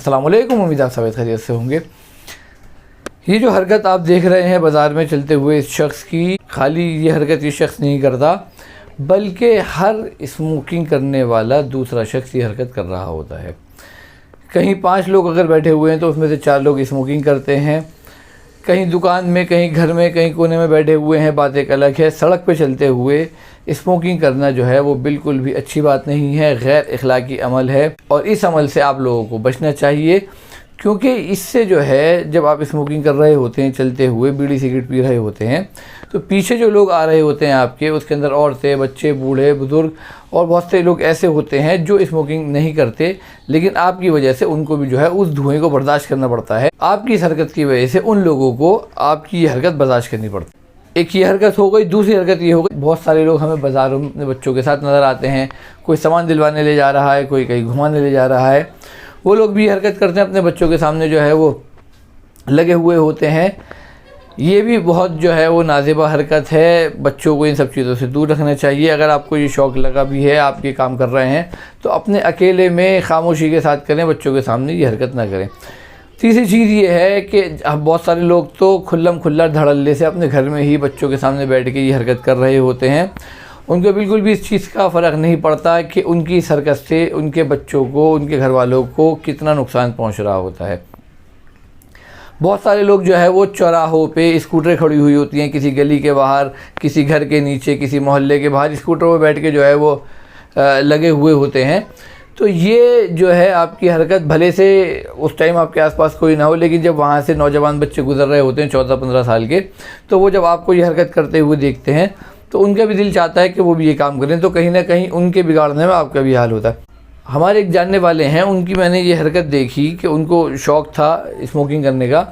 अस्सलाम वालेकुम, उम्मीद आप सब खैरियत से होंगे। ये जो हरकत आप देख रहे हैं बाज़ार में चलते हुए इस शख्स की, खाली ये हरकत ये शख्स नहीं करता बल्कि हर स्मोकिंग करने वाला दूसरा शख्स ये हरकत कर रहा होता है। कहीं 5 लोग अगर बैठे हुए हैं तो उसमें से 4 लोग स्मोकिंग करते हैं, कहीं दुकान में, कहीं घर में, कहीं कोने में बैठे हुए हैं, बात एक अलग है। सड़क पे चलते हुए स्मोकिंग करना जो है वो बिल्कुल भी अच्छी बात नहीं है, गैर इखलाकी अमल है और इस अमल से आप लोगों को बचना चाहिए। क्योंकि इससे जो है, जब आप स्मोकिंग कर रहे होते हैं चलते हुए, बीड़ी सिगरेट पी रहे होते हैं, तो पीछे जो लोग आ रहे होते हैं आपके, उसके अंदर औरतें, बच्चे, बूढ़े, बुज़ुर्ग और बहुत से लोग ऐसे होते हैं जो स्मोकिंग नहीं करते, लेकिन आपकी वजह से उनको भी जो है उस धुएँ को बर्दाश्त करना पड़ता है। आपकी इस हरकत की वजह से उन लोगों को आपकी ये हरकत बर्दाश्त करनी पड़ती है। एक ये हरकत हो गई। दूसरी हरकत ये हो गई, बहुत सारे लोग हमें बाज़ारों में अपने बच्चों के साथ नज़र आते हैं। कोई सामान दिलवाने ले जा रहा है, कोई कहीं घुमाने ले जा रहा है। वो लोग भी हरकत करते हैं, अपने बच्चों के सामने जो है वो लगे हुए होते हैं। ये भी बहुत जो है वो नाज़ेबा हरकत है। बच्चों को इन सब चीज़ों से दूर रखना चाहिए। अगर आपको ये शौक़ लगा भी है, आप ये काम कर रहे हैं, तो अपने अकेले में खामोशी के साथ करें, बच्चों के सामने ये हरकत ना करें। तीसरी चीज़ ये है कि बहुत सारे लोग तो खुल्लम खुल्ला धड़ल्ले से अपने घर में ही बच्चों के सामने बैठ के ये हरकत कर रहे होते हैं। उनको बिल्कुल भी इस चीज़ का फ़र्क नहीं पड़ता कि उनकी इस हरकत से उनके बच्चों को, उनके घर वालों को कितना नुकसान पहुंच रहा होता है। बहुत सारे लोग जो है वो चौराहों पे स्कूटर खड़ी हुई होती हैं, किसी गली के बाहर, किसी घर के नीचे, किसी मोहल्ले के बाहर स्कूटरों पर बैठ के जो है वो लगे हुए होते हैं। तो ये जो है आपकी हरकत, भले से उस टाइम आपके आसपास कोई ना हो, लेकिन जब वहाँ से नौजवान बच्चे गुजर रहे होते हैं 14-15 साल के, तो वो जब आपको ये हरकत करते हुए देखते हैं तो उनका भी दिल चाहता है कि वो भी ये काम करें, तो कहीं ना कहीं उनके बिगाड़ने में आपका भी हाल होता है। हमारे एक जानने वाले हैं, उनकी मैंने ये हरकत देखी कि उनको शौक़ था स्मोकिंग करने का।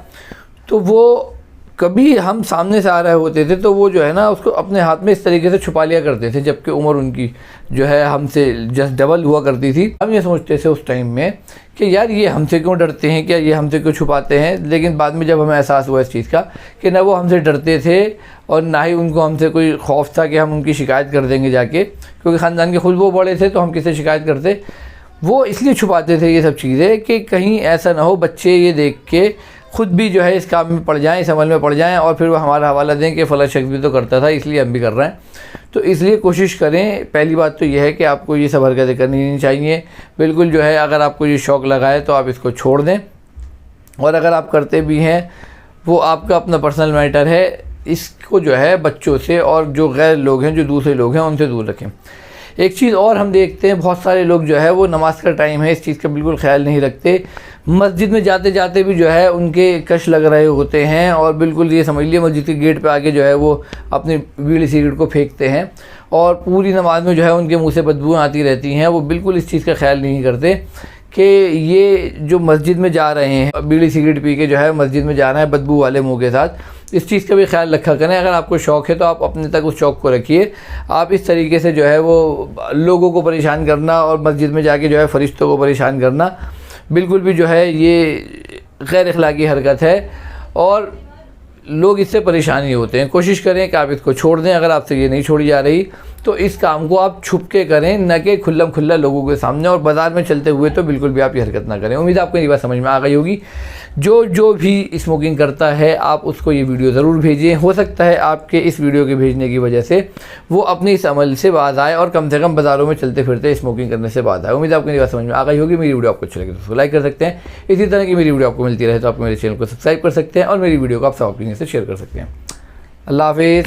तो वो कभी हम सामने से आ रहे होते थे तो वो जो है ना उसको अपने हाथ में इस तरीके से छुपा लिया करते थे, जबकि उम्र उनकी जो है हमसे जस्ट डबल हुआ करती थी। हम ये सोचते थे उस टाइम में कि यार ये हमसे क्यों डरते हैं, क्या ये हमसे क्यों छुपाते हैं। लेकिन बाद में जब हमें एहसास हुआ इस चीज़ का कि ना वो हमसे डरते थे और ना ही उनको हमसे कोई खौफ था कि हम उनकी शिकायत कर देंगे जाके, क्योंकि ख़ानदान के खुद वो बड़े थे तो हम किससे शिकायत करते। वो इसलिए छुपाते थे ये सब चीज़ें कि कहीं ऐसा ना हो बच्चे ये देख के ख़ुद भी जो है इस काम में पड़ जाएं, इस अमल में पड़ जाएं और फिर वो हमारा हवाला दें कि फ़ला शख्स भी तो करता था इसलिए हम भी कर रहे हैं। तो इसलिए कोशिश करें, पहली बात तो यह है कि आपको ये सब हरकतें करनी नहीं चाहिए बिल्कुल। जो है अगर आपको ये शौक़ लगा है तो आप इसको छोड़ दें, और अगर आप करते भी हैं वो आपका अपना पर्सनल मैटर है। इसको जो है बच्चों से और जो गैर लोग हैं, जो दूसरे लोग हैं, उनसे दूर रखें। एक चीज़ और हम देखते हैं, बहुत सारे लोग जो है वो नमाज का टाइम है, इस चीज़ का बिल्कुल ख्याल नहीं रखते। मस्जिद में जाते जाते भी जो है उनके कश लग रहे होते हैं और बिल्कुल ये समझ लिए मस्जिद के गेट पे आके जो है वो अपनी बीड़ी सिगरेट को फेंकते हैं और पूरी नमाज में जो है उनके मुंह से बदबू आती रहती हैं। वो बिल्कुल इस चीज़ का ख्याल नहीं करते कि ये जो मस्जिद में जा रहे हैं, बीड़ी सिगरेट पी के जो है मस्जिद में जा रहे हैं बदबू वाले मुँह के साथ, इस चीज़ का भी ख्याल रखा करें। अगर आपको शौक़ है तो आप अपने तक उस शौक़ को रखिए। आप इस तरीके से जो है वो लोगों को परेशान करना और मस्जिद में जाके जो है फरिश्तों को परेशान करना बिल्कुल भी जो है ये गैर इखलाकी हरकत है और लोग इससे परेशान ही होते हैं। कोशिश करें कि आप इसको छोड़ दें। अगर आपसे ये नहीं छोड़ी जा रही तो इस काम को आप छुप के करें, न कि खुल्लम खुल्ला लोगों के सामने, और बाज़ार में चलते हुए तो बिल्कुल भी आप ये हरकत ना करें। उम्मीद है आपको ये बात समझ में आ गई होगी। जो भी स्मोकिंग करता है आप उसको ये वीडियो ज़रूर भेजिए। हो सकता है आपके इस वीडियो के भेजने की वजह से वो अपनी इस अमल से बाज आए और कम से कम बाज़ारों में चलते फिरते स्मोकिंग करने से बाज आए। उम्मीद है आपको ये बात समझ में आ गई होगी। मेरी वीडियो आपको अच्छी लगे तो उसको लाइक कर सकते हैं। इसी तरह की मेरी वीडियो आपको मिलती रहे तो आप मेरे चैनल को सब्सक्राइब कर सकते हैं और मेरी वीडियो को आप सब अपनी से शेयर कर सकते हैं। अल्लाह हाफ़िज़।